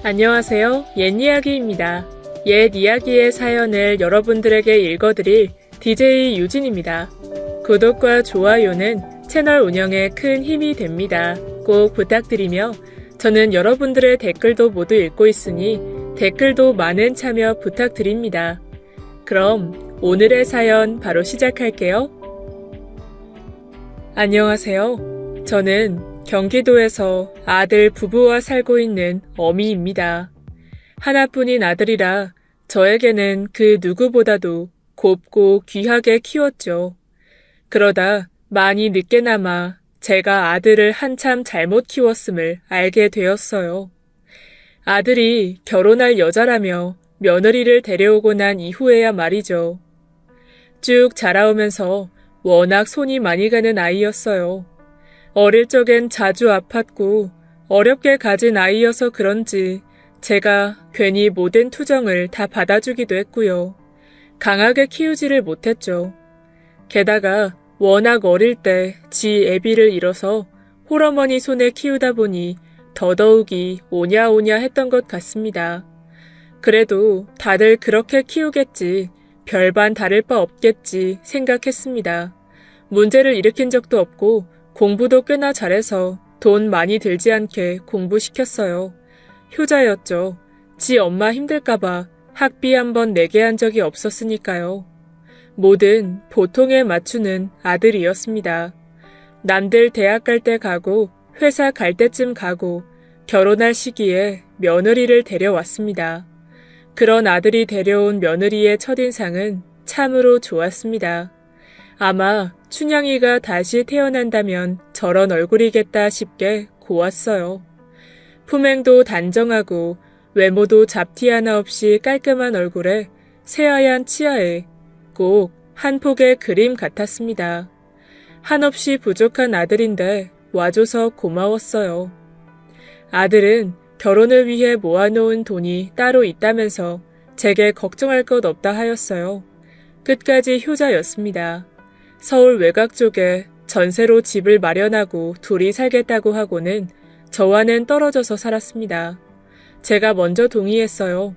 안녕하세요. 옛이야기입니다. 옛 이야기의 사연을 여러분들에게 읽어드릴 DJ 유진입니다. 구독과 좋아요는 채널 운영에 큰 힘이 됩니다. 꼭 부탁드리며 저는 여러분들의 댓글도 모두 읽고 있으니 댓글도 많은 참여 부탁드립니다. 그럼 오늘의 사연 바로 시작할게요. 안녕하세요. 저는 경기도에서 아들 부부와 살고 있는 어미입니다. 하나뿐인 아들이라 저에게는 그 누구보다도 곱고 귀하게 키웠죠. 그러다 많이 늦게나마 제가 아들을 한참 잘못 키웠음을 알게 되었어요. 아들이 결혼할 여자라며 며느리를 데려오고 난 이후에야 말이죠. 쭉 자라오면서 워낙 손이 많이 가는 아이였어요. 어릴 적엔 자주 아팠고 어렵게 가진 아이여서 그런지 제가 괜히 모든 투정을 다 받아주기도 했고요. 강하게 키우지를 못했죠. 게다가 워낙 어릴 때 지 애비를 잃어서 홀어머니 손에 키우다 보니 더더욱이 오냐오냐 했던 것 같습니다. 그래도 다들 그렇게 키우겠지, 별반 다를 바 없겠지 생각했습니다. 문제를 일으킨 적도 없고 공부도 꽤나 잘해서 돈 많이 들지 않게 공부시켰어요. 효자였죠. 지 엄마 힘들까봐 학비 한번 내게 한 적이 없었으니까요. 뭐든 보통에 맞추는 아들이었습니다. 남들 대학 갈 때 가고 회사 갈 때쯤 가고 결혼할 시기에 며느리를 데려왔습니다. 그런 아들이 데려온 며느리의 첫인상은 참으로 좋았습니다. 아마 춘향이가 다시 태어난다면 저런 얼굴이겠다 싶게 고왔어요. 품행도 단정하고 외모도 잡티 하나 없이 깔끔한 얼굴에 새하얀 치아에 꼭 한 폭의 그림 같았습니다. 한없이 부족한 아들인데 와줘서 고마웠어요. 아들은 결혼을 위해 모아놓은 돈이 따로 있다면서 제게 걱정할 것 없다 하였어요. 끝까지 효자였습니다. 서울 외곽 쪽에 전세로 집을 마련하고 둘이 살겠다고 하고는 저와는 떨어져서 살았습니다. 제가 먼저 동의했어요.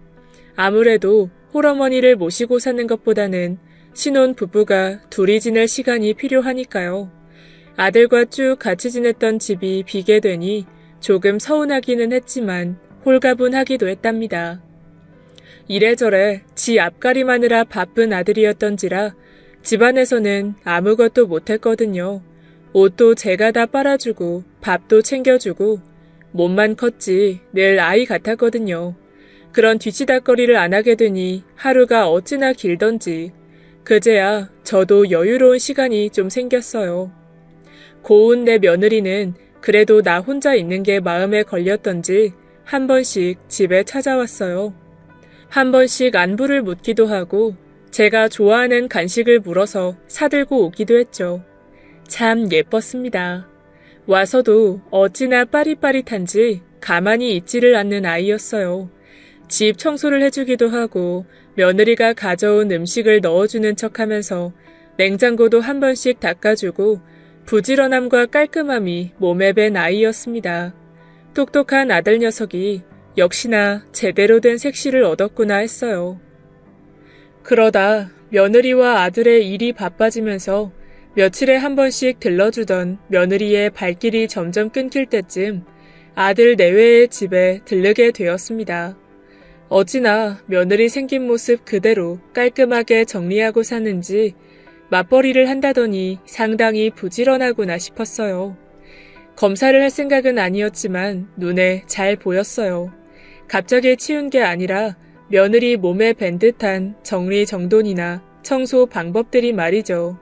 아무래도 홀어머니를 모시고 사는 것보다는 신혼 부부가 둘이 지낼 시간이 필요하니까요. 아들과 쭉 같이 지냈던 집이 비게 되니 조금 서운하기는 했지만 홀가분하기도 했답니다. 이래저래 지 앞가림하느라 바쁜 아들이었던지라 집안에서는 아무것도 못했거든요. 옷도 제가 다 빨아주고 밥도 챙겨주고 몸만 컸지 늘 아이 같았거든요. 그런 뒤치다꺼리를 안 하게 되니 하루가 어찌나 길던지 그제야 저도 여유로운 시간이 좀 생겼어요. 고운 내 며느리는 그래도 나 혼자 있는 게 마음에 걸렸던지 한 번씩 집에 찾아왔어요. 한 번씩 안부를 묻기도 하고 제가 좋아하는 간식을 물어서 사들고 오기도 했죠. 참 예뻤습니다. 와서도 어찌나 빠릿빠릿한지 가만히 있지를 않는 아이였어요. 집 청소를 해주기도 하고 며느리가 가져온 음식을 넣어주는 척하면서 냉장고도 한 번씩 닦아주고 부지런함과 깔끔함이 몸에 밴 아이였습니다. 똑똑한 아들 녀석이 역시나 제대로 된 색시를 얻었구나 했어요. 그러다 며느리와 아들의 일이 바빠지면서 며칠에 한 번씩 들러주던 며느리의 발길이 점점 끊길 때쯤 아들 내외의 집에 들르게 되었습니다. 어찌나 며느리 생긴 모습 그대로 깔끔하게 정리하고 사는지 맞벌이를 한다더니 상당히 부지런하구나 싶었어요. 검사를 할 생각은 아니었지만 눈에 잘 보였어요. 갑자기 치운 게 아니라 며느리 몸에 밴 듯한 정리정돈이나 청소 방법들이 말이죠.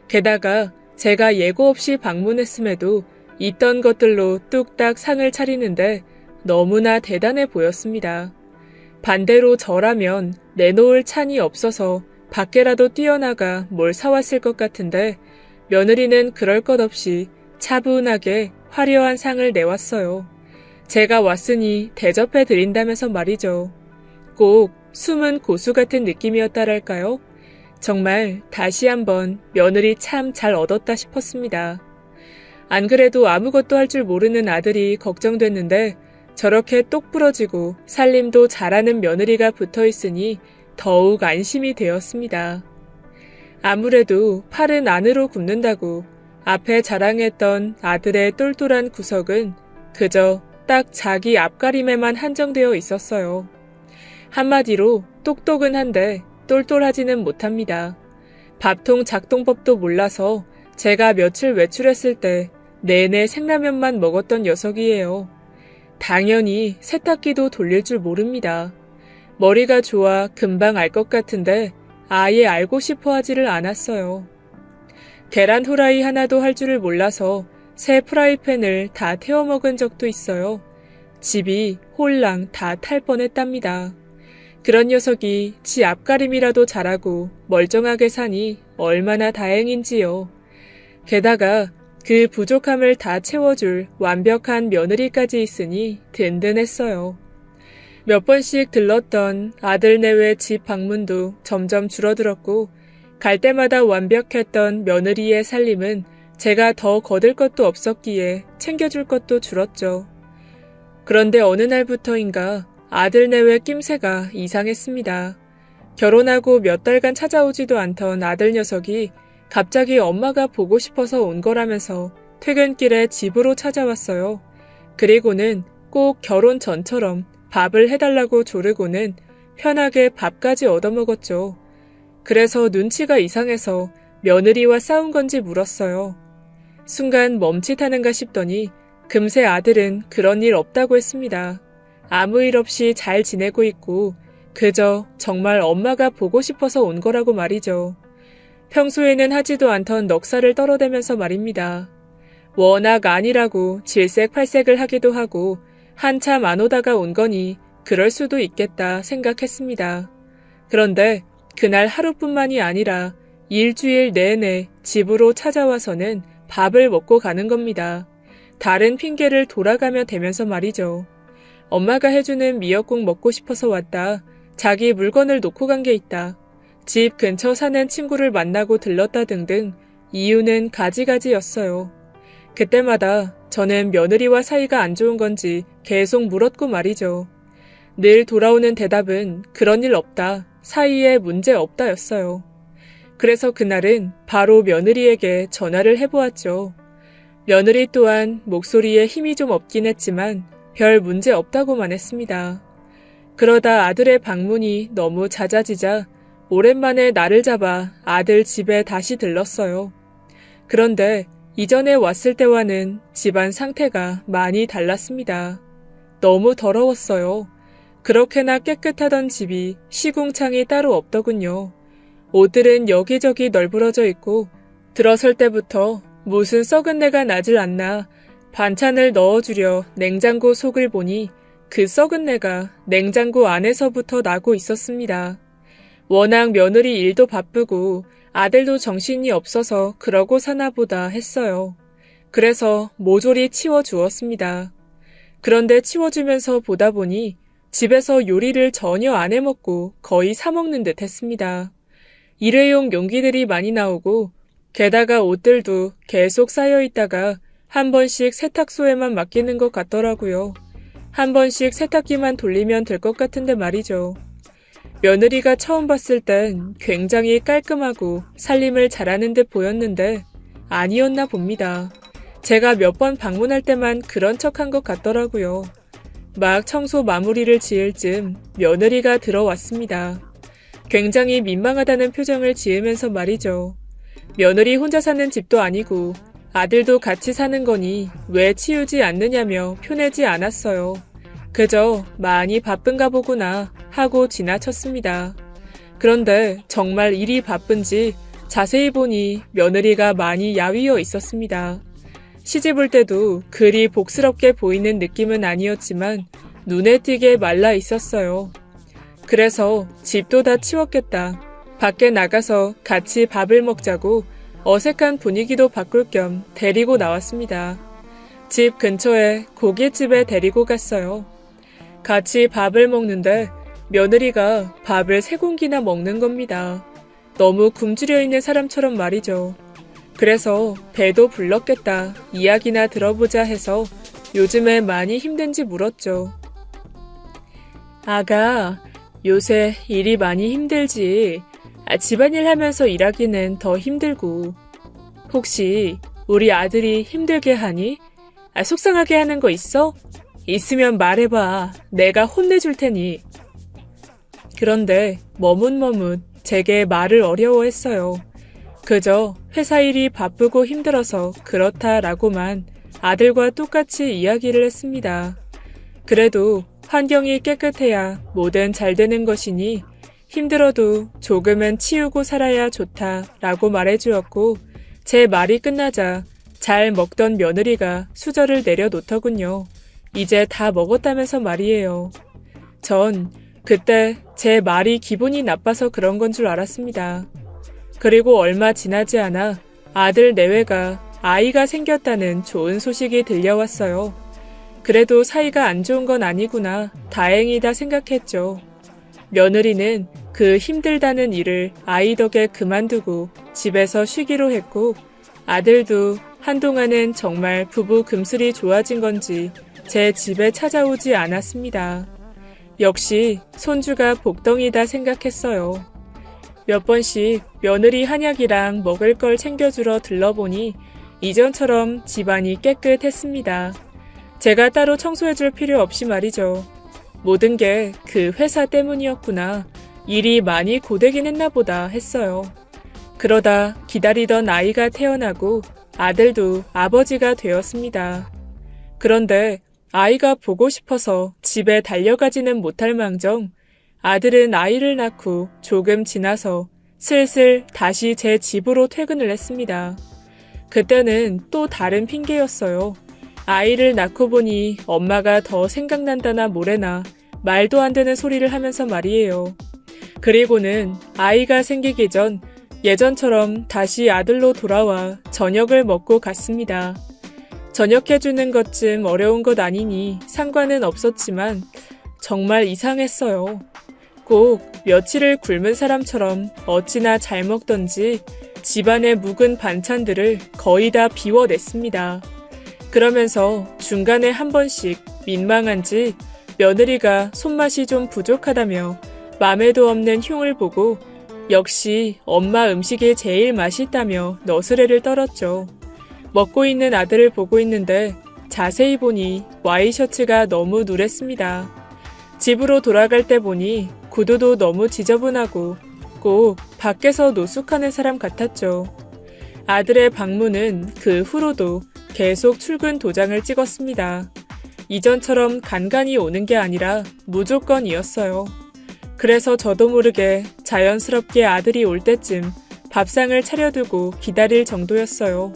게다가 제가 예고 없이 방문했음에도 있던 것들로 뚝딱 상을 차리는데 너무나 대단해 보였습니다. 반대로 저라면 내놓을 찬이 없어서 밖에라도 뛰어나가 뭘 사왔을 것 같은데 며느리는 그럴 것 없이 차분하게 화려한 상을 내왔어요. 제가 왔으니 대접해 드린다면서 말이죠. 꼭 숨은 고수 같은 느낌이었다랄까요? 정말 다시 한번 며느리 참 잘 얻었다 싶었습니다. 안 그래도 아무것도 할 줄 모르는 아들이 걱정됐는데 저렇게 똑 부러지고 살림도 잘하는 며느리가 붙어 있으니 더욱 안심이 되었습니다. 아무래도 팔은 안으로 굽는다고 앞에 자랑했던 아들의 똘똘한 구석은 그저 딱 자기 앞가림에만 한정되어 있었어요. 한마디로 똑똑은 한데 똘똘하지는 못합니다. 밥통 작동법도 몰라서 제가 며칠 외출했을 때 내내 생라면만 먹었던 녀석이에요. 당연히 세탁기도 돌릴 줄 모릅니다. 머리가 좋아 금방 알 것 같은데 아예 알고 싶어 하지를 않았어요. 계란 후라이 하나도 할 줄을 몰라서 새 프라이팬을 다 태워 먹은 적도 있어요. 집이 홀랑 다 탈 뻔했답니다. 그런 녀석이 지 앞가림이라도 잘하고 멀쩡하게 사니 얼마나 다행인지요. 게다가 그 부족함을 다 채워줄 완벽한 며느리까지 있으니 든든했어요. 몇 번씩 들렀던 아들네외 집 방문도 점점 줄어들었고 갈 때마다 완벽했던 며느리의 살림은 제가 더 거들 것도 없었기에 챙겨줄 것도 줄었죠. 그런데 어느 날부터인가 아들네외 낌새가 이상했습니다. 결혼하고 몇 달간 찾아오지도 않던 아들 녀석이 갑자기 엄마가 보고 싶어서 온 거라면서 퇴근길에 집으로 찾아왔어요. 그리고는 꼭 결혼 전처럼 밥을 해달라고 조르고는 편하게 밥까지 얻어먹었죠. 그래서 눈치가 이상해서 며느리와 싸운 건지 물었어요. 순간 멈칫하는가 싶더니 금세 아들은 그런 일 없다고 했습니다. 아무 일 없이 잘 지내고 있고 그저 정말 엄마가 보고 싶어서 온 거라고 말이죠. 평소에는 하지도 않던 넉살을 떨어대면서 말입니다. 워낙 아니라고 질색팔색을 하기도 하고 한참 안 오다가 온 거니 그럴 수도 있겠다 생각했습니다. 그런데 그날 하루뿐만이 아니라 일주일 내내 집으로 찾아와서는 밥을 먹고 가는 겁니다. 다른 핑계를 돌아가며 대면서 말이죠. 엄마가 해주는 미역국 먹고 싶어서 왔다. 자기 물건을 놓고 간 게 있다. 집 근처 사는 친구를 만나고 들렀다 등등 이유는 가지가지였어요. 그때마다 저는 며느리와 사이가 안 좋은 건지 계속 물었고 말이죠. 늘 돌아오는 대답은 그런 일 없다. 사이에 문제 없다였어요. 그래서 그날은 바로 며느리에게 전화를 해보았죠. 며느리 또한 목소리에 힘이 좀 없긴 했지만 별 문제 없다고만 했습니다. 그러다 아들의 방문이 너무 잦아지자 오랜만에 날을 잡아 아들 집에 다시 들렀어요. 그런데 이전에 왔을 때와는 집안 상태가 많이 달랐습니다. 너무 더러웠어요. 그렇게나 깨끗하던 집이 시궁창이 따로 없더군요. 옷들은 여기저기 널브러져 있고 들어설 때부터 무슨 썩은 내가 나질 않나 반찬을 넣어주려 냉장고 속을 보니 그 썩은 내가 냉장고 안에서부터 나고 있었습니다. 워낙 며느리 일도 바쁘고 아들도 정신이 없어서 그러고 사나 보다 했어요. 그래서 모조리 치워주었습니다. 그런데 치워주면서 보다 보니 집에서 요리를 전혀 안 해먹고 거의 사먹는 듯 했습니다. 일회용 용기들이 많이 나오고 게다가 옷들도 계속 쌓여있다가 한 번씩 세탁소에만 맡기는 것 같더라고요. 한 번씩 세탁기만 돌리면 될 것 같은데 말이죠. 며느리가 처음 봤을 땐 굉장히 깔끔하고 살림을 잘하는 듯 보였는데 아니었나 봅니다. 제가 몇 번 방문할 때만 그런 척한 것 같더라고요. 막 청소 마무리를 지을 즈음 며느리가 들어왔습니다. 굉장히 민망하다는 표정을 지으면서 말이죠. 며느리 혼자 사는 집도 아니고 아들도 같이 사는 거니 왜 치우지 않느냐며 표내지 않았어요. 그저 많이 바쁜가 보구나 하고 지나쳤습니다. 그런데 정말 일이 바쁜지 자세히 보니 며느리가 많이 야위어 있었습니다. 시집올 때도 그리 복스럽게 보이는 느낌은 아니었지만 눈에 띄게 말라 있었어요. 그래서 집도 다 치웠겠다. 밖에 나가서 같이 밥을 먹자고 어색한 분위기도 바꿀 겸 데리고 나왔습니다. 집 근처에 고깃집에 데리고 갔어요. 같이 밥을 먹는데 며느리가 밥을 3공기나 먹는 겁니다. 너무 굶주려 있는 사람처럼 말이죠. 그래서 배도 불렀겠다, 이야기나 들어보자 해서 요즘에 많이 힘든지 물었죠. 아가, 요새 일이 많이 힘들지. 집안일 하면서 일하기는 더 힘들고. 혹시 우리 아들이 힘들게 하니? 속상하게 하는 거 있어? 있으면 말해봐. 내가 혼내줄 테니. 그런데 머뭇머뭇 제게 말을 어려워했어요. 그저 회사 일이 바쁘고 힘들어서 그렇다라고만 아들과 똑같이 이야기를 했습니다. 그래도 환경이 깨끗해야 뭐든 잘 되는 것이니 힘들어도 조금은 치우고 살아야 좋다라고 말해주었고 제 말이 끝나자 잘 먹던 며느리가 수저를 내려놓더군요. 이제 다 먹었다면서 말이에요. 전 그때 제 말이 기분이 나빠서 그런 건 줄 알았습니다. 그리고 얼마 지나지 않아 아들 내외가 아이가 생겼다는 좋은 소식이 들려왔어요. 그래도 사이가 안 좋은 건 아니구나, 다행이다 생각했죠. 며느리는 그 힘들다는 일을 아이 덕에 그만두고 집에서 쉬기로 했고 아들도 한동안은 정말 부부 금슬이 좋아진 건지 제 집에 찾아오지 않았습니다. 역시 손주가 복덩이다 생각했어요. 몇 번씩 며느리 한약이랑 먹을 걸 챙겨주러 들러보니 이전처럼 집안이 깨끗했습니다. 제가 따로 청소해줄 필요 없이 말이죠. 모든 게 그 회사 때문이었구나. 일이 많이 고되긴 했나 보다 했어요. 그러다 기다리던 아이가 태어나고 아들도 아버지가 되었습니다. 그런데 아이가 보고 싶어서 집에 달려가지는 못할 망정 아들은 아이를 낳고 조금 지나서 슬슬 다시 제 집으로 퇴근을 했습니다. 그때는 또 다른 핑계였어요. 아이를 낳고 보니 엄마가 더 생각난다나 뭐래나 말도 안 되는 소리를 하면서 말이에요. 그리고는 아이가 생기기 전 예전처럼 다시 아들로 돌아와 저녁을 먹고 갔습니다. 저녁해주는 것쯤 어려운 것 아니니 상관은 없었지만 정말 이상했어요. 꼭 며칠을 굶은 사람처럼 어찌나 잘 먹던지 집안의 묵은 반찬들을 거의 다 비워냈습니다. 그러면서 중간에 한 번씩 민망한지 며느리가 손맛이 좀 부족하다며 맘에도 없는 흉을 보고 역시 엄마 음식이 제일 맛있다며 너스레를 떨었죠. 먹고 있는 아들을 보고 있는데 자세히 보니 와이셔츠가 너무 누랬습니다. 집으로 돌아갈 때 보니 구두도 너무 지저분하고 꼭 밖에서 노숙하는 사람 같았죠. 아들의 방문은 그 후로도 계속 출근 도장을 찍었습니다. 이전처럼 간간히 오는 게 아니라 무조건이었어요. 그래서 저도 모르게 자연스럽게 아들이 올 때쯤 밥상을 차려두고 기다릴 정도였어요.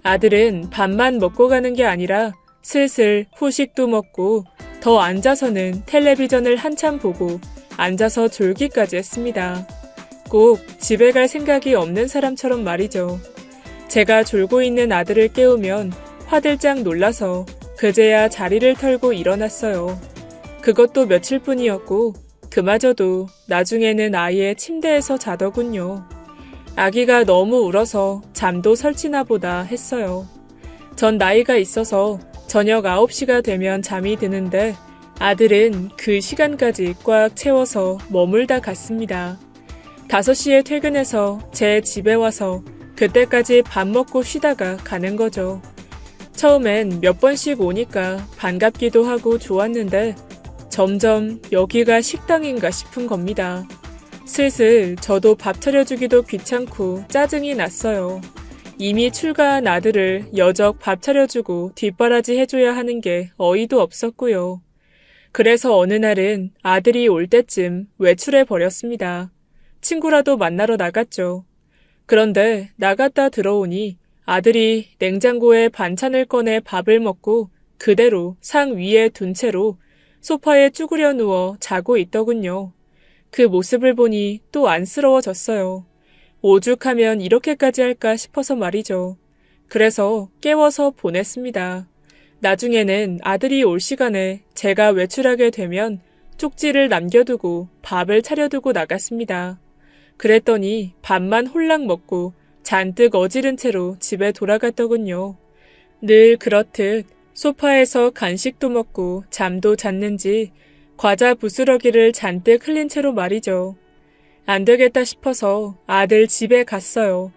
아들은 밥만 먹고 가는 게 아니라 슬슬 후식도 먹고 더 앉아서는 텔레비전을 한참 보고 앉아서 졸기까지 했습니다. 꼭 집에 갈 생각이 없는 사람처럼 말이죠. 제가 졸고 있는 아들을 깨우면 화들짝 놀라서 그제야 자리를 털고 일어났어요. 그것도 며칠뿐이었고 그마저도 나중에는 아예 침대에서 자더군요. 아기가 너무 울어서 잠도 설치나 보다 했어요. 전 나이가 있어서 저녁 9시가 되면 잠이 드는데 아들은 그 시간까지 꽉 채워서 머물다 갔습니다. 5시에 퇴근해서 제 집에 와서 그때까지 밥 먹고 쉬다가 가는 거죠. 처음엔 몇 번씩 오니까 반갑기도 하고 좋았는데 점점 여기가 식당인가 싶은 겁니다. 슬슬 저도 밥 차려주기도 귀찮고 짜증이 났어요. 이미 출가한 아들을 여적 밥 차려주고 뒷바라지 해줘야 하는 게 어이도 없었고요. 그래서 어느 날은 아들이 올 때쯤 외출해 버렸습니다. 친구라도 만나러 나갔죠. 그런데 나갔다 들어오니 아들이 냉장고에 반찬을 꺼내 밥을 먹고 그대로 상 위에 둔 채로 소파에 쭈그려 누워 자고 있더군요. 그 모습을 보니 또 안쓰러워졌어요. 오죽하면 이렇게까지 할까 싶어서 말이죠. 그래서 깨워서 보냈습니다. 나중에는 아들이 올 시간에 제가 외출하게 되면 쪽지를 남겨두고 밥을 차려두고 나갔습니다. 그랬더니 밥만 홀랑 먹고 잔뜩 어지른 채로 집에 돌아갔더군요. 늘 그렇듯 소파에서 간식도 먹고 잠도 잤는지 과자 부스러기를 잔뜩 흘린 채로 말이죠. 안 되겠다 싶어서 아들 집에 갔어요.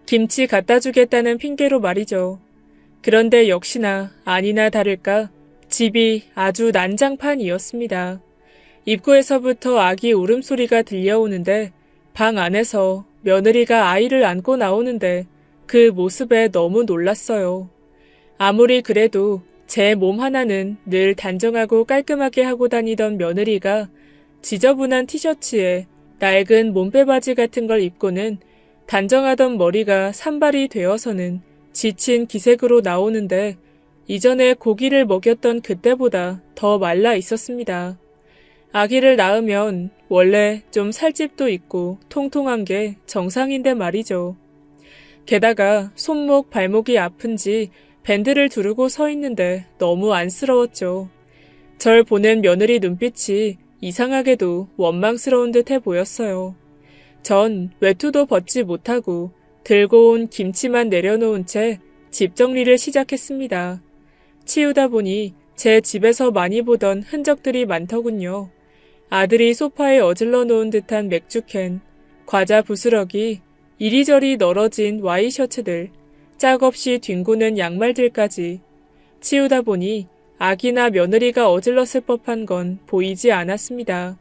김치 갖다 주겠다는 핑계로 말이죠. 그런데 역시나 아니나 다를까 집이 아주 난장판이었습니다. 입구에서부터 아기 울음소리가 들려오는데 방 안에서 며느리가 아이를 안고 나오는데 그 모습에 너무 놀랐어요. 아무리 그래도 제 몸 하나는 늘 단정하고 깔끔하게 하고 다니던 며느리가 지저분한 티셔츠에 낡은 몸빼바지 같은 걸 입고는 단정하던 머리가 산발이 되어서는 지친 기색으로 나오는데 이전에 고기를 먹였던 그때보다 더 말라 있었습니다. 아기를 낳으면 원래 좀 살집도 있고 통통한 게 정상인데 말이죠. 게다가 손목 발목이 아픈지 밴드를 두르고 서 있는데 너무 안쓰러웠죠. 절 보는 며느리 눈빛이 이상하게도 원망스러운 듯해 보였어요. 전 외투도 벗지 못하고 들고 온 김치만 내려놓은 채 집 정리를 시작했습니다. 치우다 보니 제 집에서 많이 보던 흔적들이 많더군요. 아들이 소파에 어질러 놓은 듯한 맥주캔, 과자 부스러기, 이리저리 널어진 와이셔츠들, 짝없이 뒹구는 양말들까지. 치우다 보니 아기나 며느리가 어질렀을 법한 건 보이지 않았습니다.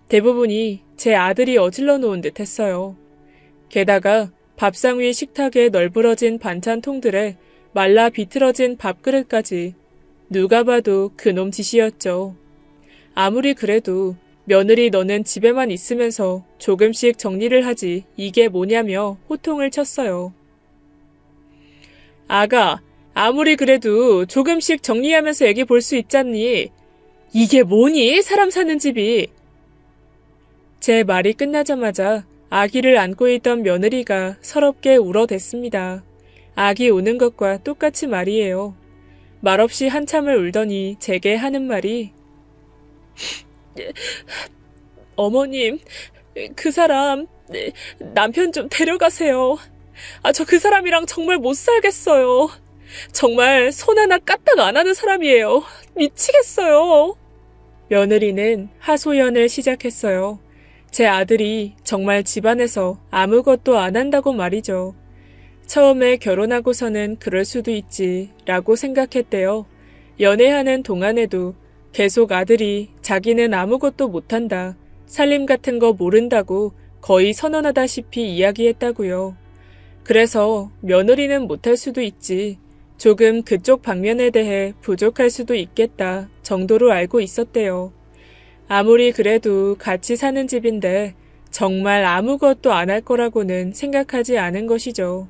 대부분이 제 아들이 어질러 놓은 듯 했어요. 게다가 밥상 위 식탁에 널브러진 반찬통들에 말라 비틀어진 밥그릇까지. 누가 봐도 그놈 짓이었죠. 아무리 그래도 며느리 너는 집에만 있으면서 조금씩 정리를 하지 이게 뭐냐며 호통을 쳤어요. 아가, 아무리 그래도 조금씩 정리하면서 애기 볼 수 있잖니. 이게 뭐니? 사람 사는 집이. 제 말이 끝나자마자 아기를 안고 있던 며느리가 서럽게 울어댔습니다. 아기 우는 것과 똑같이 말이에요. 말없이 한참을 울더니 제게 하는 말이 어머님, 그 사람 남편 좀 데려가세요. 저 그 사람이랑 정말 못 살겠어요. 정말 손 하나 까딱 안 하는 사람이에요. 미치겠어요. 며느리는 하소연을 시작했어요. 제 아들이 정말 집안에서 아무것도 안 한다고 말이죠. 처음에 결혼하고서는 그럴 수도 있지 라고 생각했대요. 연애하는 동안에도 계속 아들이 자기는 아무것도 못한다, 살림 같은 거 모른다고 거의 선언하다시피 이야기했다고요. 그래서 며느리는 못할 수도 있지, 조금 그쪽 방면에 대해 부족할 수도 있겠다 정도로 알고 있었대요. 아무리 그래도 같이 사는 집인데 정말 아무것도 안 할 거라고는 생각하지 않은 것이죠.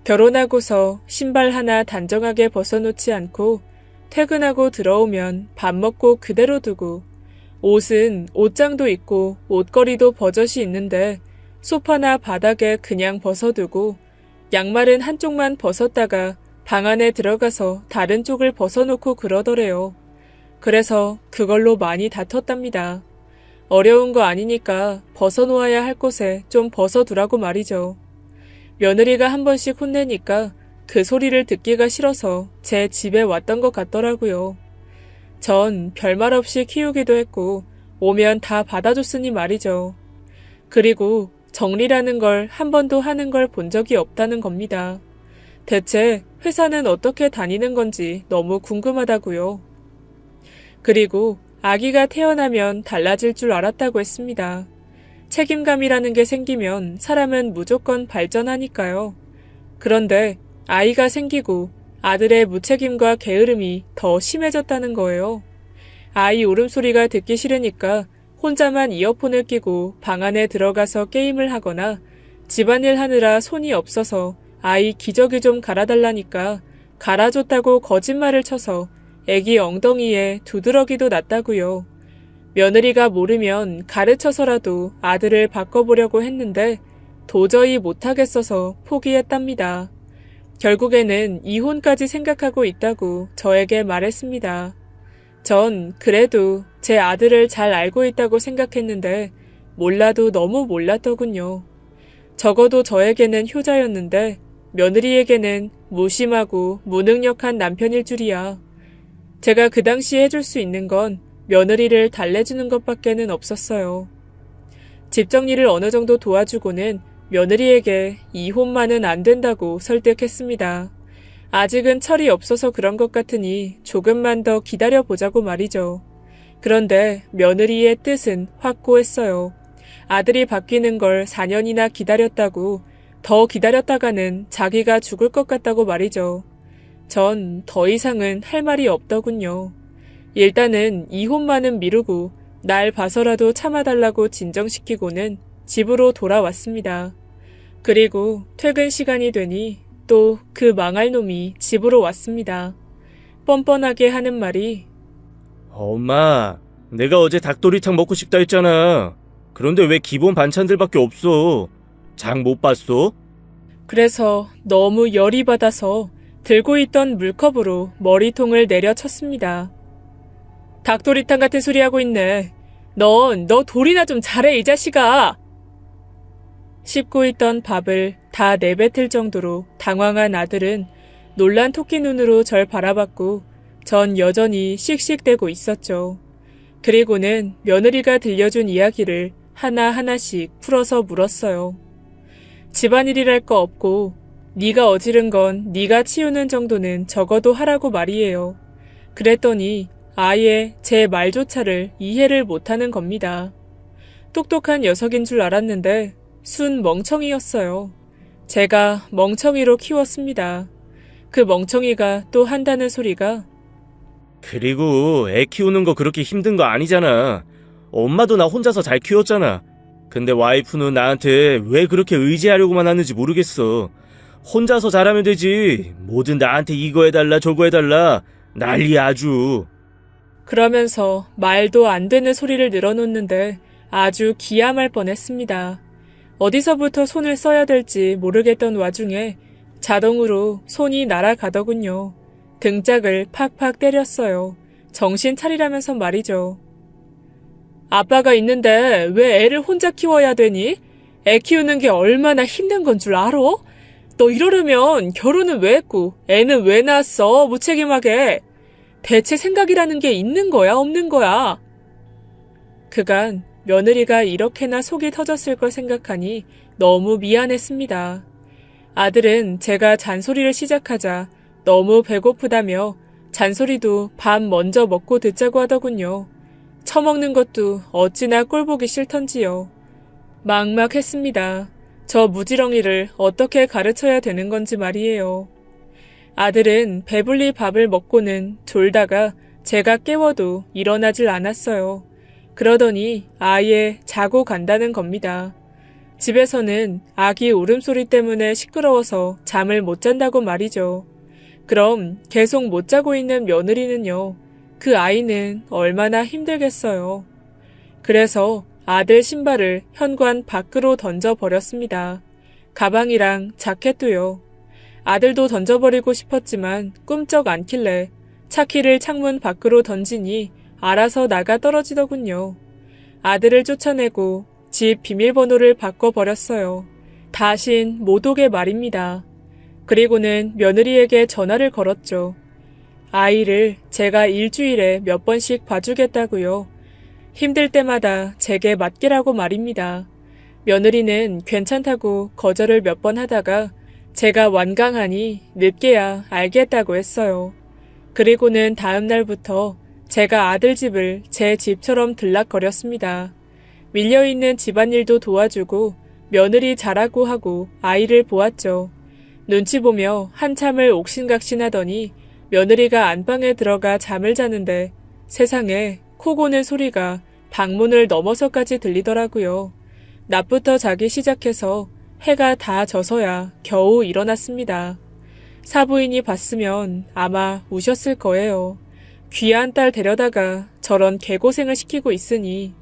결혼하고서 신발 하나 단정하게 벗어놓지 않고 퇴근하고 들어오면 밥 먹고 그대로 두고, 옷은 옷장도 있고 옷걸이도 버젓이 있는데 소파나 바닥에 그냥 벗어두고, 양말은 한쪽만 벗었다가 방 안에 들어가서 다른 쪽을 벗어놓고 그러더래요. 그래서 그걸로 많이 다퉜답니다. 어려운 거 아니니까 벗어놓아야 할 곳에 좀 벗어두라고 말이죠. 며느리가 한 번씩 혼내니까 그 소리를 듣기가 싫어서 제 집에 왔던 것 같더라고요. 전 별말 없이 키우기도 했고 오면 다 받아줬으니 말이죠. 그리고 정리라는 걸 한 번도 하는 걸 본 적이 없다는 겁니다. 대체 회사는 어떻게 다니는 건지 너무 궁금하다고요. 그리고 아기가 태어나면 달라질 줄 알았다고 했습니다. 책임감이라는 게 생기면 사람은 무조건 발전하니까요. 그런데 아이가 생기고 아들의 무책임과 게으름이 더 심해졌다는 거예요. 아이 울음소리가 듣기 싫으니까 혼자만 이어폰을 끼고 방 안에 들어가서 게임을 하거나, 집안일 하느라 손이 없어서 아이 기저귀 좀 갈아달라니까 갈아줬다고 거짓말을 쳐서 애기 엉덩이에 두드러기도 났다고요. 며느리가 모르면 가르쳐서라도 아들을 바꿔보려고 했는데 도저히 못하겠어서 포기했답니다. 결국에는 이혼까지 생각하고 있다고 저에게 말했습니다. 전 그래도 제 아들을 잘 알고 있다고 생각했는데 몰라도 너무 몰랐더군요. 적어도 저에게는 효자였는데 며느리에게는 무심하고 무능력한 남편일 줄이야. 제가 그 당시에 해줄 수 있는 건 며느리를 달래주는 것밖에는 없었어요. 집 정리를 어느 정도 도와주고는 며느리에게 이혼만은 안 된다고 설득했습니다. 아직은 철이 없어서 그런 것 같으니 조금만 더 기다려보자고 말이죠. 그런데 며느리의 뜻은 확고했어요. 아들이 바뀌는 걸 4년이나 기다렸다고, 더 기다렸다가는 자기가 죽을 것 같다고 말이죠. 전 더 이상은 할 말이 없더군요. 일단은 이혼만은 미루고 날 봐서라도 참아달라고 진정시키고는 집으로 돌아왔습니다. 그리고 퇴근 시간이 되니 또 그 망할 놈이 집으로 왔습니다. 뻔뻔하게 하는 말이, 엄마, 내가 어제 닭도리탕 먹고 싶다 했잖아. 그런데 왜 기본 반찬들밖에 없어? 장 못 봤어? 그래서 너무 열이 받아서 들고 있던 물컵으로 머리통을 내려쳤습니다. 닭도리탕 같은 소리 하고 있네. 너 돌이나 좀 잘해, 이 자식아. 씹고 있던 밥을 다 내뱉을 정도로 당황한 아들은 놀란 토끼 눈으로 절 바라봤고 전 여전히 씩씩대고 있었죠. 그리고는 며느리가 들려준 이야기를 하나하나씩 풀어서 물었어요. 집안일이랄 거 없고 네가 어지른 건 네가 치우는 정도는 적어도 하라고 말이에요. 그랬더니 아예 제 말조차를 이해를 못하는 겁니다. 똑똑한 녀석인 줄 알았는데 순 멍청이였어요. 제가 멍청이로 키웠습니다. 그 멍청이가 또 한다는 소리가, 그리고 애 키우는 거 그렇게 힘든 거 아니잖아. 엄마도 나 혼자서 잘 키웠잖아. 근데 와이프는 나한테 왜 그렇게 의지하려고만 하는지 모르겠어. 혼자서 잘하면 되지. 뭐든 나한테 이거 해달라 저거 해달라. 난리 아주. 그러면서 말도 안 되는 소리를 늘어놓는데 아주 기함할 뻔했습니다. 어디서부터 손을 써야 될지 모르겠던 와중에 자동으로 손이 날아가더군요. 등짝을 팍팍 때렸어요. 정신 차리라면서 말이죠. 아빠가 있는데 왜 애를 혼자 키워야 되니? 애 키우는 게 얼마나 힘든 건 줄 알아? 너 이러려면 결혼은 왜 했고 애는 왜 낳았어, 무책임하게. 대체 생각이라는 게 있는 거야, 없는 거야? 그간 며느리가 이렇게나 속이 터졌을 걸 생각하니 너무 미안했습니다. 아들은 제가 잔소리를 시작하자 너무 배고프다며 잔소리도 밥 먼저 먹고 듣자고 하더군요. 처먹는 것도 어찌나 꼴보기 싫던지요. 막막했습니다. 저 무지렁이를 어떻게 가르쳐야 되는 건지 말이에요. 아들은 배불리 밥을 먹고는 졸다가 제가 깨워도 일어나질 않았어요. 그러더니 아예 자고 간다는 겁니다. 집에서는 아기 울음소리 때문에 시끄러워서 잠을 못 잔다고 말이죠. 그럼 계속 못 자고 있는 며느리는요. 그 아이는 얼마나 힘들겠어요. 그래서 아들 신발을 현관 밖으로 던져버렸습니다. 가방이랑 자켓도요. 아들도 던져버리고 싶었지만 꿈쩍 않길래 차키를 창문 밖으로 던지니 알아서 나가 떨어지더군요. 아들을 쫓아내고 집 비밀번호를 바꿔버렸어요. 다신 못 오게 말입니다. 그리고는 며느리에게 전화를 걸었죠. 아이를 제가 일주일에 몇 번씩 봐주겠다고요. 힘들 때마다 제게 맡기라고 말입니다. 며느리는 괜찮다고 거절을 몇 번 하다가 제가 완강하니 늦게야 알겠다고 했어요. 그리고는 다음 날부터 제가 아들 집을 제 집처럼 들락거렸습니다. 밀려있는 집안일도 도와주고 며느리 잘하고 하고 아이를 보았죠. 눈치 보며 한참을 옥신각신하더니 며느리가 안방에 들어가 잠을 자는데 세상에 코 고는 소리가 방문을 넘어서까지 들리더라고요. 낮부터 자기 시작해서 해가 다 져서야 겨우 일어났습니다. 사부인이 봤으면 아마 우셨을 거예요. 귀한 딸 데려다가 저런 개고생을 시키고 있으니.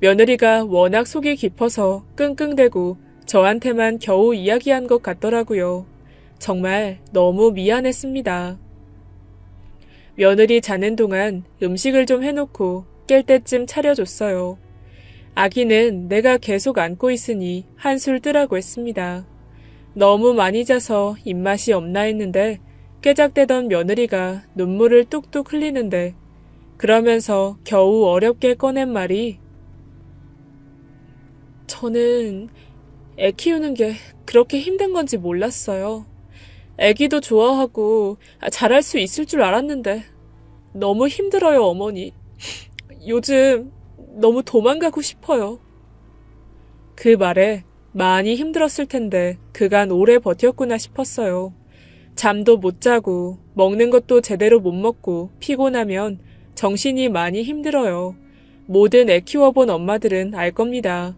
며느리가 워낙 속이 깊어서 끙끙대고 저한테만 겨우 이야기한 것 같더라고요. 정말 너무 미안했습니다. 며느리 자는 동안 음식을 좀 해놓고 깰 때쯤 차려줬어요. 아기는 내가 계속 안고 있으니 한술 뜨라고 했습니다. 너무 많이 자서 입맛이 없나 했는데 깨작대던 며느리가 눈물을 뚝뚝 흘리는데 그러면서 겨우 어렵게 꺼낸 말이 저는 애 키우는 게 그렇게 힘든 건지 몰랐어요. 애기도 좋아하고 잘할 수 있을 줄 알았는데 너무 힘들어요, 어머니. 요즘 너무 도망가고 싶어요. 그 말에 많이 힘들었을 텐데 그간 오래 버텼구나 싶었어요. 잠도 못 자고 먹는 것도 제대로 못 먹고 피곤하면 정신이 많이 힘들어요. 모든 애 키워본 엄마들은 알 겁니다.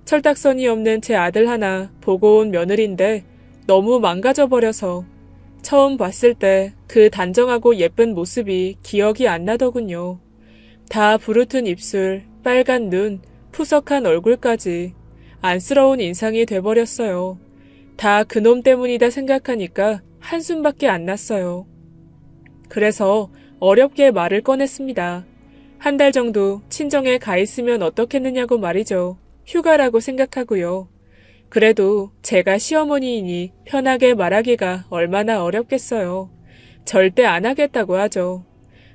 철딱선이 없는 제 아들 하나 보고 온 며느리인데 너무 망가져버려서 처음 봤을 때 그 단정하고 예쁜 모습이 기억이 안 나더군요. 다 부르튼 입술, 빨간 눈, 푸석한 얼굴까지 안쓰러운 인상이 돼버렸어요. 다 그놈 때문이다 생각하니까 한숨밖에 안 났어요. 그래서 어렵게 말을 꺼냈습니다. 한 달 정도 친정에 가 있으면 어떻겠느냐고 말이죠. 휴가라고 생각하고요. 그래도 제가 시어머니이니 편하게 말하기가 얼마나 어렵겠어요. 절대 안 하겠다고 하죠.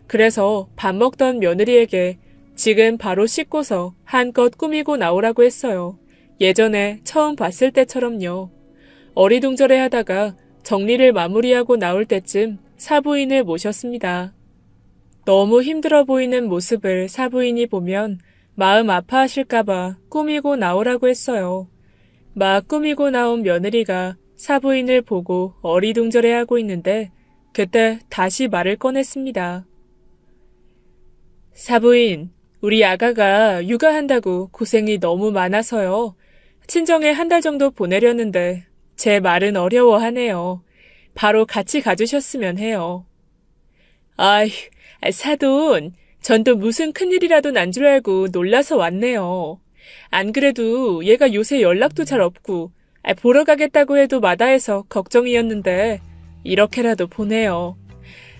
그래서 밥 먹던 며느리에게 지금 바로 씻고서 한껏 꾸미고 나오라고 했어요. 예전에 처음 봤을 때처럼요. 어리둥절해 하다가 정리를 마무리하고 나올 때쯤 사부인을 모셨습니다. 너무 힘들어 보이는 모습을 사부인이 보면 마음 아파하실까봐 꾸미고 나오라고 했어요. 막 꾸미고 나온 며느리가 사부인을 보고 어리둥절해하고 있는데 그때 다시 말을 꺼냈습니다. 사부인, 우리 아가가 육아한다고 고생이 너무 많아서요. 친정에 한 달 정도 보내려는데 제 말은 어려워하네요. 바로 같이 가주셨으면 해요. 아이, 사돈, 전 또 무슨 큰일이라도 난 줄 알고 놀라서 왔네요. 안 그래도 얘가 요새 연락도 잘 없고 보러 가겠다고 해도 마다해서 걱정이었는데 이렇게라도 보내요.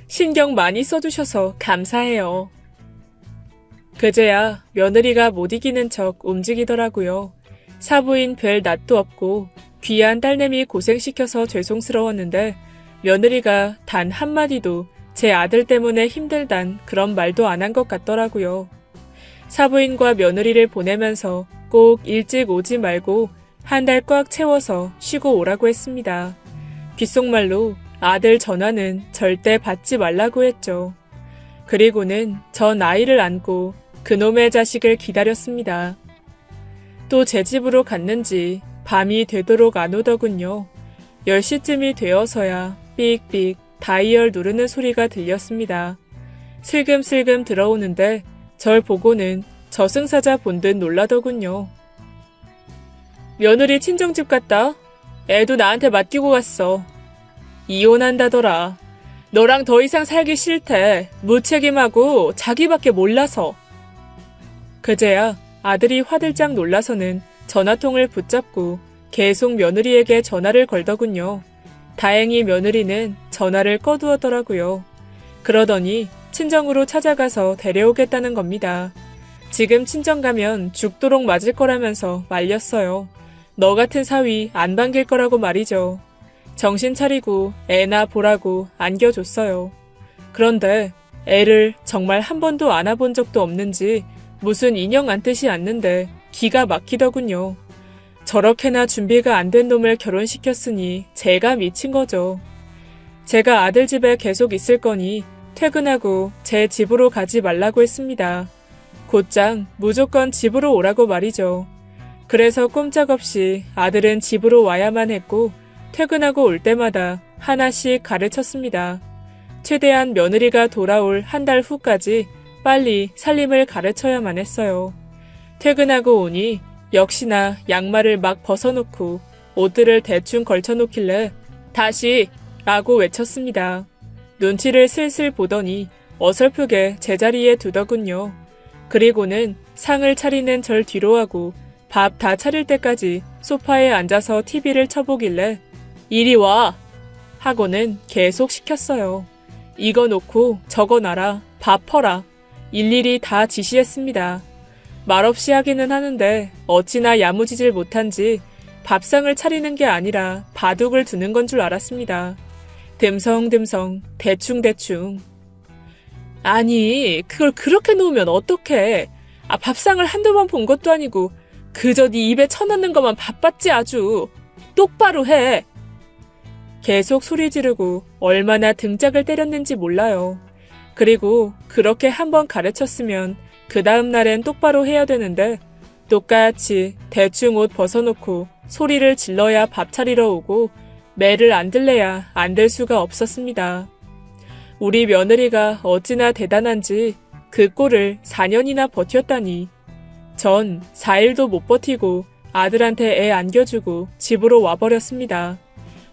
신경 많이 써주셔서 감사해요. 그제야 며느리가 못 이기는 척 움직이더라고요. 사부인 별 낯도 없고 귀한 딸내미 고생시켜서 죄송스러웠는데 며느리가 단 한마디도 제 아들 때문에 힘들단 그런 말도 안 한 것 같더라고요. 사부인과 며느리를 보내면서 꼭 일찍 오지 말고 한 달 꽉 채워서 쉬고 오라고 했습니다. 귓속말로 아들 전화는 절대 받지 말라고 했죠. 그리고는 전 아이를 안고 그놈의 자식을 기다렸습니다. 또 제 집으로 갔는지 밤이 되도록 안 오더군요. 10시쯤이 되어서야 삑삑 다이얼 누르는 소리가 들렸습니다. 슬금슬금 들어오는데 절 보고는 저승사자 본 듯 놀라더군요. 며느리 친정집 갔다? 애도 나한테 맡기고 갔어. 이혼한다더라. 너랑 더 이상 살기 싫대. 무책임하고 자기밖에 몰라서. 그제야 아들이 화들짝 놀라서는 전화통을 붙잡고 계속 며느리에게 전화를 걸더군요. 다행히 며느리는 전화를 꺼두었더라고요. 그러더니 친정으로 찾아가서 데려오겠다는 겁니다. 지금 친정 가면 죽도록 맞을 거라면서 말렸어요. 너 같은 사위 안 반길 거라고 말이죠. 정신 차리고 애나 보라고 안겨줬어요. 그런데 애를 정말 한 번도 안아본 적도 없는지 무슨 인형 안듯이 안는데 기가 막히더군요. 저렇게나 준비가 안 된 놈을 결혼시켰으니 제가 미친 거죠. 제가 아들 집에 계속 있을 거니 퇴근하고 제 집으로 가지 말라고 했습니다. 곧장 무조건 집으로 오라고 말이죠. 그래서 꼼짝없이 아들은 집으로 와야만 했고 퇴근하고 올 때마다 하나씩 가르쳤습니다. 최대한 며느리가 돌아올 한 달 후까지 빨리 살림을 가르쳐야만 했어요. 퇴근하고 오니 역시나 양말을 막 벗어놓고 옷들을 대충 걸쳐놓길래 다시 라고 외쳤습니다. 눈치를 슬슬 보더니 어설프게 제자리에 두더군요. 그리고는 상을 차리는 절 뒤로 하고 밥 다 차릴 때까지 소파에 앉아서 TV를 쳐보길래 이리 와! 하고는 계속 시켰어요. 이거 놓고 저거 놔라, 밥 퍼라. 일일이 다 지시했습니다. 말없이 하기는 하는데 어찌나 야무지질 못한지 밥상을 차리는 게 아니라 바둑을 두는 건 줄 알았습니다. 듬성듬성 대충대충. 아니, 그걸 그렇게 놓으면 어떡해. 밥상을 한두 번 본 것도 아니고 그저 네 입에 쳐넣는 것만 바빴지 아주. 똑바로 해. 계속 소리 지르고 얼마나 등짝을 때렸는지 몰라요. 그리고 그렇게 한번 가르쳤으면 그 다음 날엔 똑바로 해야 되는데 똑같이 대충 옷 벗어놓고 소리를 질러야 밥 차리러 오고 매를 안 들래야 안 될 수가 없었습니다. 우리 며느리가 어찌나 대단한지 그 꼴을 4년이나 버텼다니. 전 4일도 못 버티고 아들한테 애 안겨주고 집으로 와버렸습니다.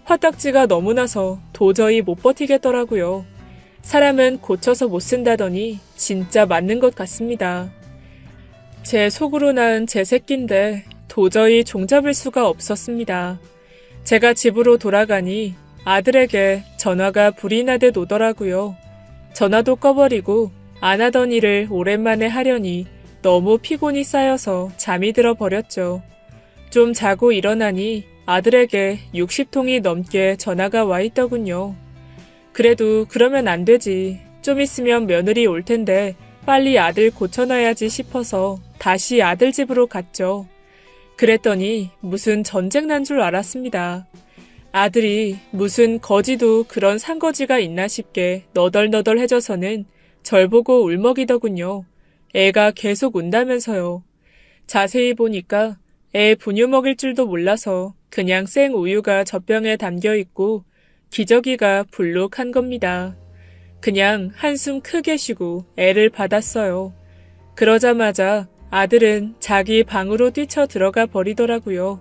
화딱지가 너무 나서 도저히 못 버티겠더라고요. 사람은 고쳐서 못 쓴다더니 진짜 맞는 것 같습니다. 제 속으로 낳은 제 새끼인데 도저히 종잡을 수가 없었습니다. 제가 집으로 돌아가니 아들에게 전화가 불이 나듯 오더라고요. 전화도 꺼버리고 안 하던 일을 오랜만에 하려니 너무 피곤이 쌓여서 잠이 들어 버렸죠. 좀 자고 일어나니 아들에게 60통이 넘게 전화가 와 있더군요. 그래도 그러면 안 되지. 좀 있으면 며느리 올 텐데 빨리 아들 고쳐놔야지 싶어서 다시 아들 집으로 갔죠. 그랬더니 무슨 전쟁 난 줄 알았습니다. 아들이 무슨 거지도 그런 산거지가 있나 싶게 너덜너덜해져서는 절 보고 울먹이더군요. 애가 계속 운다면서요. 자세히 보니까 애 분유 먹일 줄도 몰라서 그냥 생 우유가 젖병에 담겨 있고 기저귀가 불룩한 겁니다. 그냥 한숨 크게 쉬고 애를 받았어요. 그러자마자 아들은 자기 방으로 뛰쳐 들어가 버리더라고요.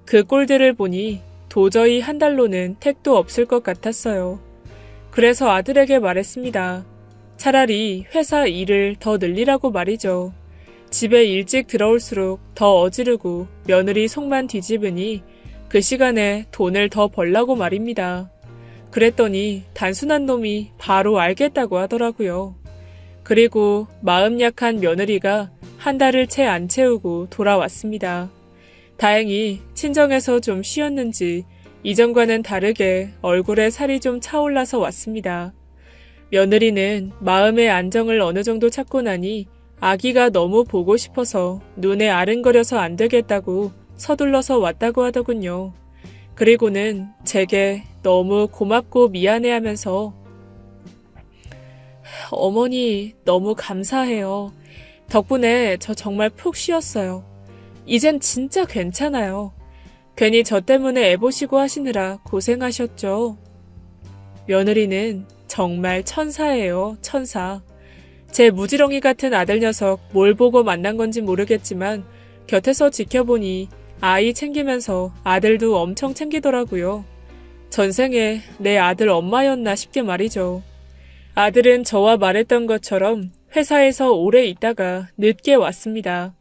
그 꼴들을 보니 도저히 한 달로는 택도 없을 것 같았어요. 그래서 아들에게 말했습니다. 차라리 회사 일을 더 늘리라고 말이죠. 집에 일찍 들어올수록 더 어지르고 며느리 속만 뒤집으니 그 시간에 돈을 더 벌라고 말입니다. 그랬더니 단순한 놈이 바로 알겠다고 하더라고요. 그리고 마음 약한 며느리가 한 달을 채 안 채우고 돌아왔습니다. 다행히 친정에서 좀 쉬었는지 이전과는 다르게 얼굴에 살이 좀 차올라서 왔습니다. 며느리는 마음의 안정을 어느 정도 찾고 나니 아기가 너무 보고 싶어서 눈에 아른거려서 안 되겠다고 서둘러서 왔다고 하더군요. 그리고는 제게 너무 고맙고 미안해하면서 어머니 너무 감사해요. 덕분에 저 정말 푹 쉬었어요. 이젠 진짜 괜찮아요. 괜히 저 때문에 애 보시고 하시느라 고생하셨죠. 며느리는 정말 천사예요, 천사. 제 무지렁이 같은 아들 녀석 뭘 보고 만난 건지 모르겠지만 곁에서 지켜보니 아이 챙기면서 아들도 엄청 챙기더라고요. 전생에 내 아들 엄마였나 싶게 말이죠. 아들은 저와 말했던 것처럼 회사에서 오래 있다가 늦게 왔습니다.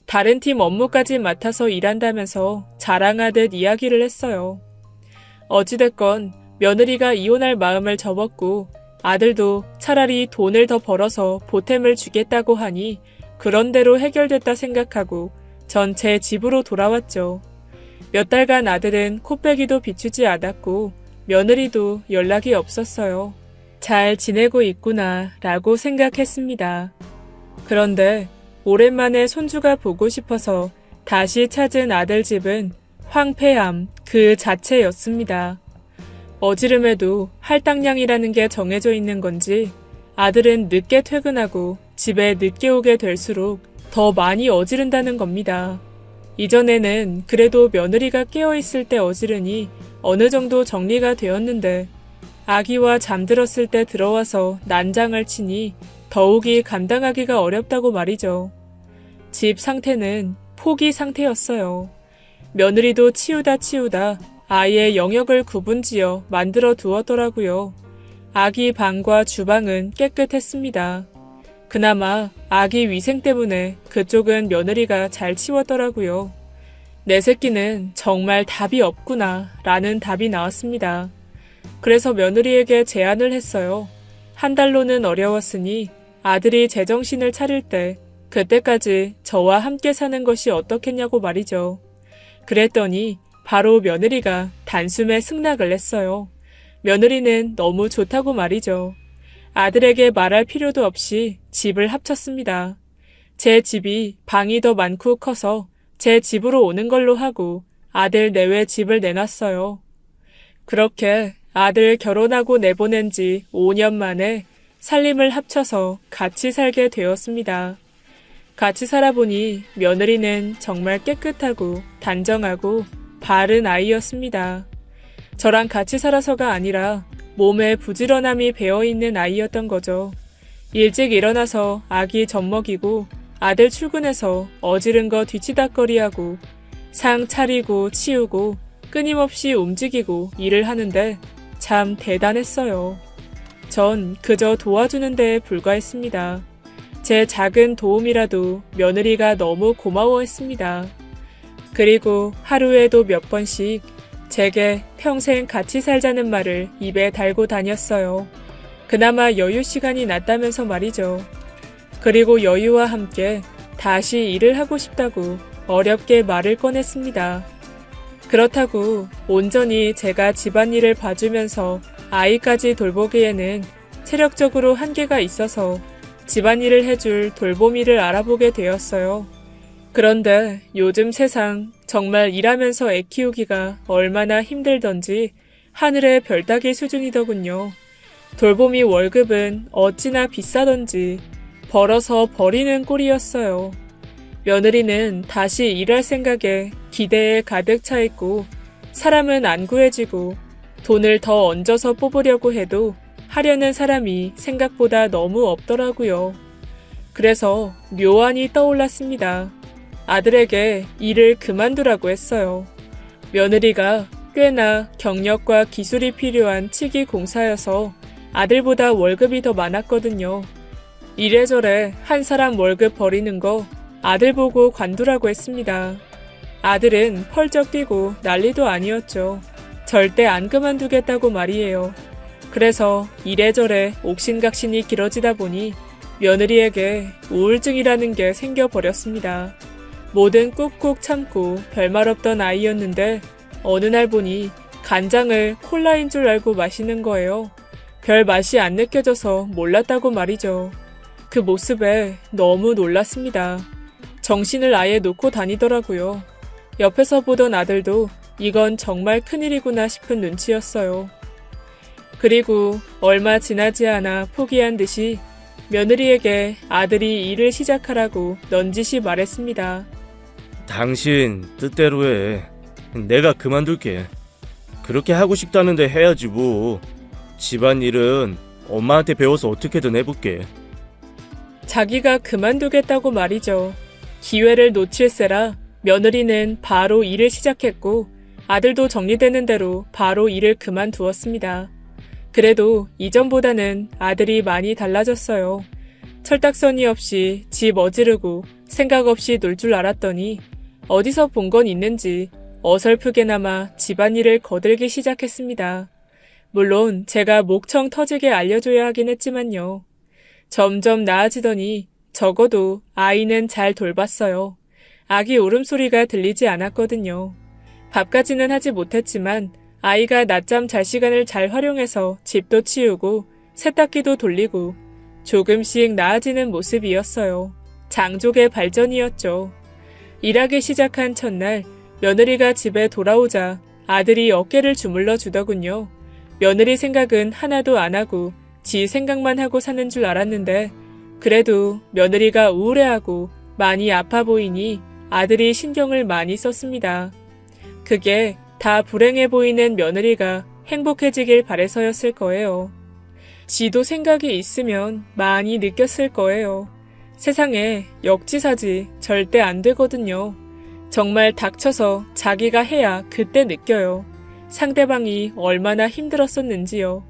다른 팀 업무까지 맡아서 일한다면서 자랑하듯 이야기를 했어요. 어찌됐건 며느리가 이혼할 마음을 접었고 아들도 차라리 돈을 더 벌어서 보탬을 주겠다고 하니 그런대로 해결됐다 생각하고 전 제 집으로 돌아왔죠. 몇 달간 아들은 코빼기도 비추지 않았고 며느리도 연락이 없었어요. 잘 지내고 있구나 라고 생각했습니다. 그런데 오랜만에 손주가 보고 싶어서 다시 찾은 아들 집은 황폐함 그 자체였습니다. 어지름에도 할당량이라는 게 정해져 있는 건지 아들은 늦게 퇴근하고 집에 늦게 오게 될수록 더 많이 어지른다는 겁니다. 이전에는 그래도 며느리가 깨어있을 때 어지르니 어느 정도 정리가 되었는데 아기와 잠들었을 때 들어와서 난장을 치니 더욱이 감당하기가 어렵다고 말이죠. 집 상태는 포기 상태였어요. 며느리도 치우다 아예 영역을 구분지어 만들어 두었더라고요. 아기 방과 주방은 깨끗했습니다. 그나마 아기 위생 때문에 그쪽은 며느리가 잘 치웠더라고요. 내 새끼는 정말 답이 없구나 라는 답이 나왔습니다. 그래서 며느리에게 제안을 했어요. 한 달로는 어려웠으니 아들이 제정신을 차릴 때 그때까지 저와 함께 사는 것이 어떻겠냐고 말이죠. 그랬더니 바로 며느리가 단숨에 승낙을 했어요. 며느리는 너무 좋다고 말이죠. 아들에게 말할 필요도 없이 집을 합쳤습니다. 제 집이 방이 더 많고 커서 제 집으로 오는 걸로 하고 아들 내외 집을 내놨어요. 그렇게 아들 결혼하고 내보낸 지 5년 만에 살림을 합쳐서 같이 살게 되었습니다. 같이 살아보니 며느리는 정말 깨끗하고 단정하고 바른 아이였습니다. 저랑 같이 살아서가 아니라 몸에 부지런함이 배어있는 아이였던 거죠. 일찍 일어나서 아기 젖먹이고 아들 출근해서 어지른 거 뒤치다꺼리하고 상 차리고 치우고 끊임없이 움직이고 일을 하는데 참 대단했어요. 전 그저 도와주는 데에 불과했습니다. 제 작은 도움이라도 며느리가 너무 고마워했습니다. 그리고 하루에도 몇 번씩 제게 평생 같이 살자는 말을 입에 달고 다녔어요. 그나마 여유 시간이 났다면서 말이죠. 그리고 여유와 함께 다시 일을 하고 싶다고 어렵게 말을 꺼냈습니다. 그렇다고 온전히 제가 집안일을 봐주면서 아이까지 돌보기에는 체력적으로 한계가 있어서 집안일을 해줄 돌보미를 알아보게 되었어요. 그런데 요즘 세상 정말 일하면서 애 키우기가 얼마나 힘들던지 하늘의 별 따기 수준이더군요. 돌보미 월급은 어찌나 비싸던지 벌어서 버리는 꼴이었어요. 며느리는 다시 일할 생각에 기대에 가득 차 있고 사람은 안 구해지고 돈을 더 얹어서 뽑으려고 해도 하려는 사람이 생각보다 너무 없더라고요. 그래서 묘안이 떠올랐습니다. 아들에게 일을 그만두라고 했어요. 며느리가 꽤나 경력과 기술이 필요한 치기 공사여서 아들보다 월급이 더 많았거든요. 이래저래 한 사람 월급 버리는 거 아들 보고 관두라고 했습니다. 아들은 펄쩍 뛰고 난리도 아니었죠. 절대 안 그만두겠다고 말이에요. 그래서 이래저래 옥신각신이 길어지다 보니 며느리에게 우울증이라는 게 생겨버렸습니다. 뭐든 꾹꾹 참고 별말 없던 아이였는데 어느 날 보니 간장을 콜라인 줄 알고 마시는 거예요. 별 맛이 안 느껴져서 몰랐다고 말이죠. 그 모습에 너무 놀랐습니다. 정신을 아예 놓고 다니더라고요. 옆에서 보던 아들도 이건 정말 큰일이구나 싶은 눈치였어요. 그리고 얼마 지나지 않아 포기한 듯이 며느리에게 아들이 일을 시작하라고 넌지시 말했습니다. 당신 뜻대로 해. 내가 그만둘게. 그렇게 하고 싶다는데 해야지 뭐. 집안일은 엄마한테 배워서 어떻게든 해볼게. 자기가 그만두겠다고 말이죠. 기회를 놓칠세라 며느리는 바로 일을 시작했고 아들도 정리되는 대로 바로 일을 그만두었습니다. 그래도 이전보다는 아들이 많이 달라졌어요. 철딱서니 없이 집 어지르고 생각 없이 놀 줄 알았더니 어디서 본 건 있는지 어설프게나마 집안일을 거들기 시작했습니다. 물론 제가 목청 터지게 알려줘야 하긴 했지만요. 점점 나아지더니 적어도 아이는 잘 돌봤어요. 아기 울음소리가 들리지 않았거든요. 밥까지는 하지 못했지만 아이가 낮잠 잘 시간을 잘 활용해서 집도 치우고 세탁기도 돌리고 조금씩 나아지는 모습이었어요. 장족의 발전이었죠. 일하기 시작한 첫날 며느리가 집에 돌아오자 아들이 어깨를 주물러 주더군요. 며느리 생각은 하나도 안 하고 지 생각만 하고 사는 줄 알았는데 그래도 며느리가 우울해하고 많이 아파 보이니 아들이 신경을 많이 썼습니다. 그게 다 불행해 보이는 며느리가 행복해지길 바래서였을 거예요. 지도 생각이 있으면 많이 느꼈을 거예요. 세상에 역지사지 절대 안 되거든요. 정말 닥쳐서 자기가 해야 그때 느껴요. 상대방이 얼마나 힘들었었는지요.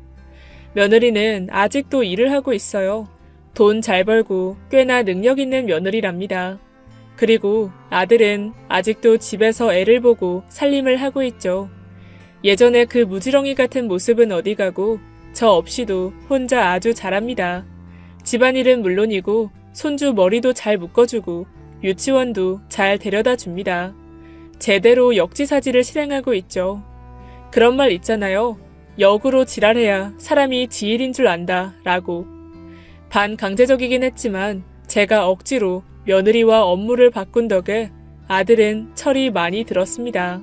며느리는 아직도 일을 하고 있어요. 돈 잘 벌고 꽤나 능력 있는 며느리랍니다. 그리고 아들은 아직도 집에서 애를 보고 살림을 하고 있죠. 예전에 그 무지렁이 같은 모습은 어디 가고 저 없이도 혼자 아주 잘합니다. 집안일은 물론이고 손주 머리도 잘 묶어주고 유치원도 잘 데려다 줍니다. 제대로 역지사지를 실행하고 있죠. 그런 말 있잖아요. 역으로 지랄해야 사람이 지일인 줄 안다 라고. 반강제적이긴 했지만 제가 억지로 며느리와 업무를 바꾼 덕에 아들은 철이 많이 들었습니다.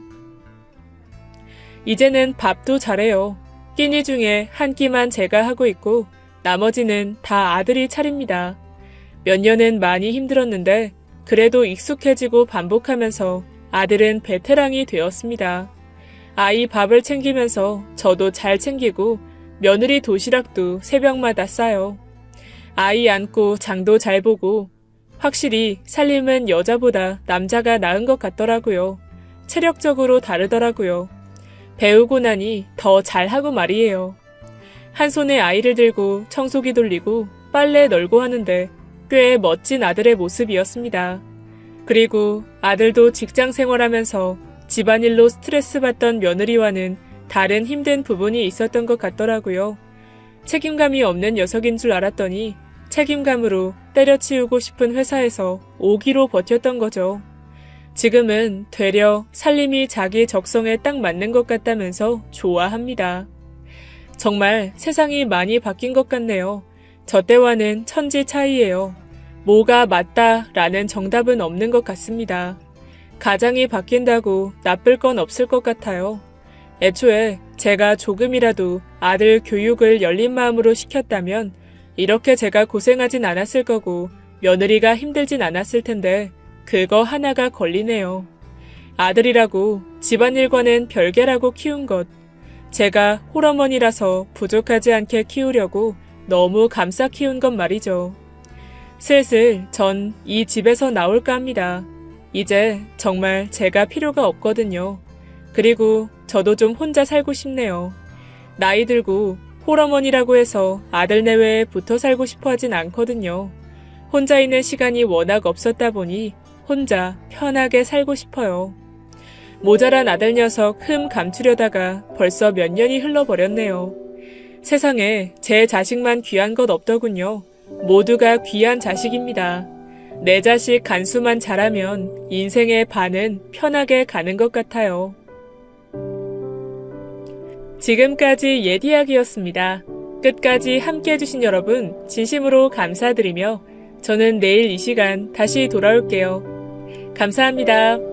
이제는 밥도 잘해요. 끼니 중에 한 끼만 제가 하고 있고 나머지는 다 아들이 차립니다. 몇 년은 많이 힘들었는데 그래도 익숙해지고 반복하면서 아들은 베테랑이 되었습니다. 아이 밥을 챙기면서 저도 잘 챙기고 며느리 도시락도 새벽마다 싸요. 아이 안고 장도 잘 보고 확실히 살림은 여자보다 남자가 나은 것 같더라고요. 체력적으로 다르더라고요. 배우고 나니 더 잘하고 말이에요. 한 손에 아이를 들고 청소기 돌리고 빨래 널고 하는데 꽤 멋진 아들의 모습이었습니다. 그리고 아들도 직장 생활하면서 집안일로 스트레스 받던 며느리와는 다른 힘든 부분이 있었던 것 같더라고요. 책임감이 없는 녀석인 줄 알았더니 책임감으로 때려치우고 싶은 회사에서 5기로 버텼던 거죠. 지금은 되려 살림이 자기 적성에 딱 맞는 것 같다면서 좋아합니다. 정말 세상이 많이 바뀐 것 같네요. 저 때와는 천지 차이예요. 뭐가 맞다라는 정답은 없는 것 같습니다. 가장이 바뀐다고 나쁠 건 없을 것 같아요. 애초에 제가 조금이라도 아들 교육을 열린 마음으로 시켰다면 이렇게 제가 고생하진 않았을 거고 며느리가 힘들진 않았을 텐데 그거 하나가 걸리네요. 아들이라고 집안일과는 별개라고 키운 것. 제가 홀어머니라서 부족하지 않게 키우려고 너무 감싸 키운 것 말이죠. 슬슬 전 이 집에서 나올까 합니다. 이제 정말 제가 필요가 없거든요. 그리고 저도 좀 혼자 살고 싶네요. 나이 들고 홀어머니라고 해서 아들 내외에 붙어 살고 싶어 하진 않거든요. 혼자 있는 시간이 워낙 없었다 보니 혼자 편하게 살고 싶어요. 모자란 아들 녀석 흠 감추려다가 벌써 몇 년이 흘러버렸네요. 세상에 제 자식만 귀한 것 없더군요. 모두가 귀한 자식입니다. 내 자식 간수만 잘하면 인생의 반은 편하게 가는 것 같아요. 지금까지 예디약이었습니다. 끝까지 함께 해주신 여러분 진심으로 감사드리며 저는 내일 이 시간 다시 돌아올게요. 감사합니다.